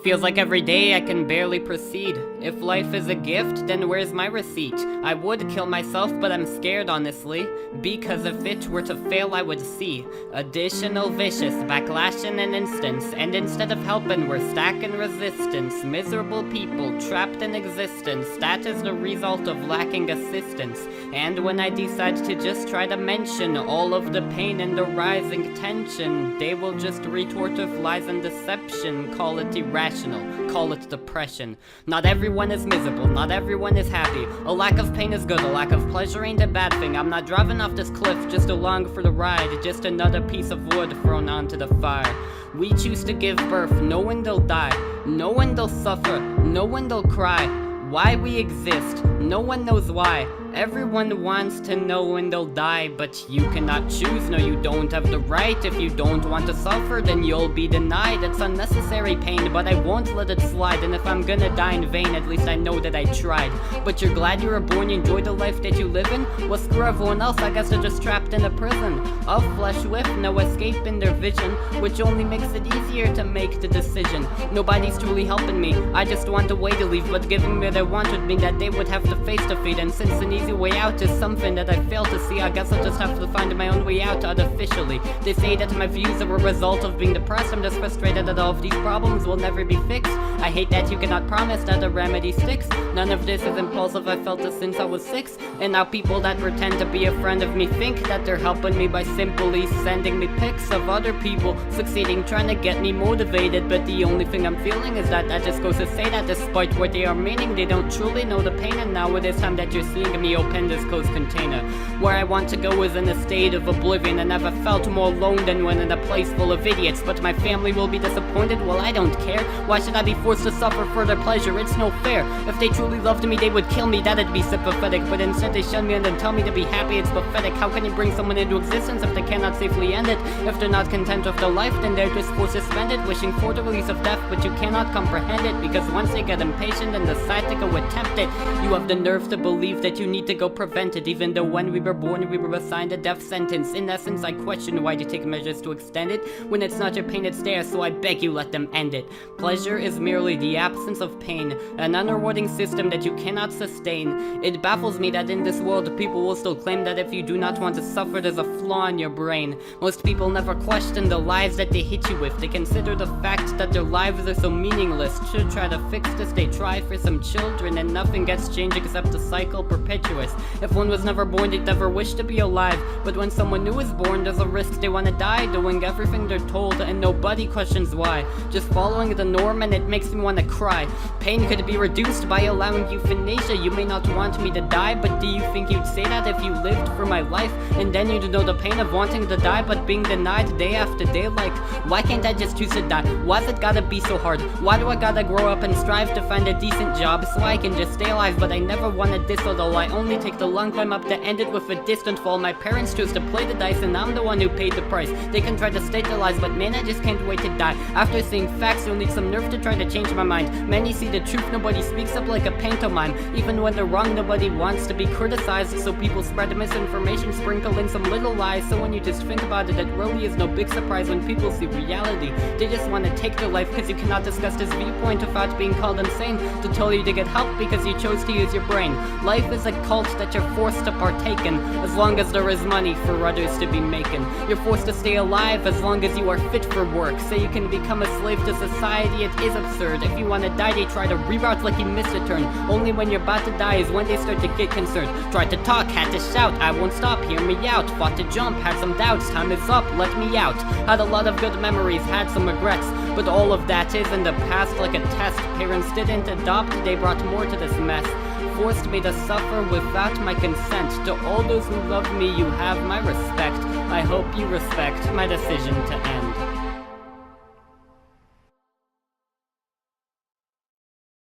Feels like every day I can barely proceed. If life is a gift, then where's my receipt? I would kill myself, but I'm scared honestly, because if it were to fail I would see additional vicious backlash in an instance, and instead of helping we're stacking resistance. Miserable people trapped in existence, that is the result of lacking assistance. And when I decide to just try to mention all of the pain and the rising tension, they will just retort with lies and deception, call it irrational. Call it depression. Not everyone is miserable, not everyone is happy. A lack of pain is good, a lack of pleasure ain't a bad thing. I'm not driving off this cliff just along for the ride, just another piece of wood thrown onto the fire. We choose to give birth, knowing they'll die, knowing they'll suffer, knowing they'll cry. Why we exist, no one knows why. Everyone wants to know when they'll die, but you cannot choose, no you don't have the right. If you don't want to suffer, then you'll be denied. It's unnecessary pain, but I won't let it slide. And if I'm gonna die in vain, at least I know that I tried. But you're glad you were born, you enjoy the life that you live in? Well, screw everyone else, I guess they're just trapped in a prison of flesh with no escape in their vision, which only makes it easier to make the decision. Nobody's truly helping me, I just want a way to leave, but giving me what I want would mean that they would have to face defeat. And since an easy way out is something that I fail to see, I guess I'll just have to find my own way out artificially. They say that my views are a result of being depressed. I'm just frustrated that all of these problems will never be fixed. I hate that you cannot promise that a remedy sticks. None of this is impulsive, I felt this since I was 6. And now people that pretend to be a friend of me think that they're helping me by simply sending me pics of other people succeeding, trying to get me motivated. But the only thing I'm feeling is that just goes to say that despite what they are meaning, they don't truly know the pain. And now it is time that you're seeing me open this closed container. Where I want to go is in a state of oblivion, and never felt more alone than when in a place full of idiots. But my family will be disappointed, well I don't care. Why should I be forced to suffer for their pleasure? It's no fair. If they truly loved me they would kill me, that'd be sympathetic. But instead they shun me and then tell me to be happy, it's pathetic. How can you bring someone into existence if they cannot safely end it? If they're not content with their life, then they're just forced to spend it, wishing for the release of death, but you cannot comprehend it. Because once they get impatient and decide to go attempt it, you have the nerve to believe that you need to go prevent it, even though when we were born we were assigned a death sentence. In essence, I question why you take measures to extend it when it's not your pain, it's theirs, so I beg you let them end it. Pleasure is merely the absence of pain, an unrewarding system that you cannot sustain. It baffles me that in this world people will still claim that if you do not want to suffer there's a flaw in your brain. Most people never question the lies that they hit you with. They consider the fact that their lives are so meaningless. To try to fix this they try for some children, and nothing gets changed except the cycle perpetuates. If one was never born they'd never wish to be alive, but when someone new is born there's a risk they want to die, doing everything they're told and nobody questions why. Just following the norm, and it makes me want to cry. Pain could be reduced by allowing euthanasia. You may not want me to die, but do you think you'd say that if you lived for my life? And then you'd know the pain of wanting to die but being denied day after day. Like, why can't I just choose to die? Why's it gotta be so hard? Why do I gotta grow up and strive to find a decent job so I can just stay alive? But I never wanted this, although I only take the long climb up to end it with a distant fall. My parents chose to play the dice and I'm the one who paid the price. They can try to state their lies, but man, I just can't wait to die. After seeing facts, you'll need some nerve to try to change my mind. Many see the truth, nobody speaks up like a pantomime. Even when they're wrong, nobody wants to be criticized, so people spread misinformation, sprinkle in some little lies. So when you just think about it, it really is no big surprise when people see reality. They just want to take their life because you cannot discuss this viewpoint without being called insane. To tell you to get help because you chose to use your brain. Life is a cult that you're forced to partake in, as long as there is money for others to be making. You're forced to stay alive as long as you are fit for work, so you can become a slave to society. It is absurd. If you want to die, they try to reroute like you missed a turn. Only when you're about to die is when they start to get concerned. Tried to talk, had to shout, I won't stop, hear me out. Fought to jump, had some doubts, time is up, let me out. Had a lot of good memories, had some regrets, but all of that is in the past like a test. Parents didn't adopt, they brought more to this mess. Forced me to suffer without my consent. To all those who love me, you have my respect. I hope you respect my decision to end.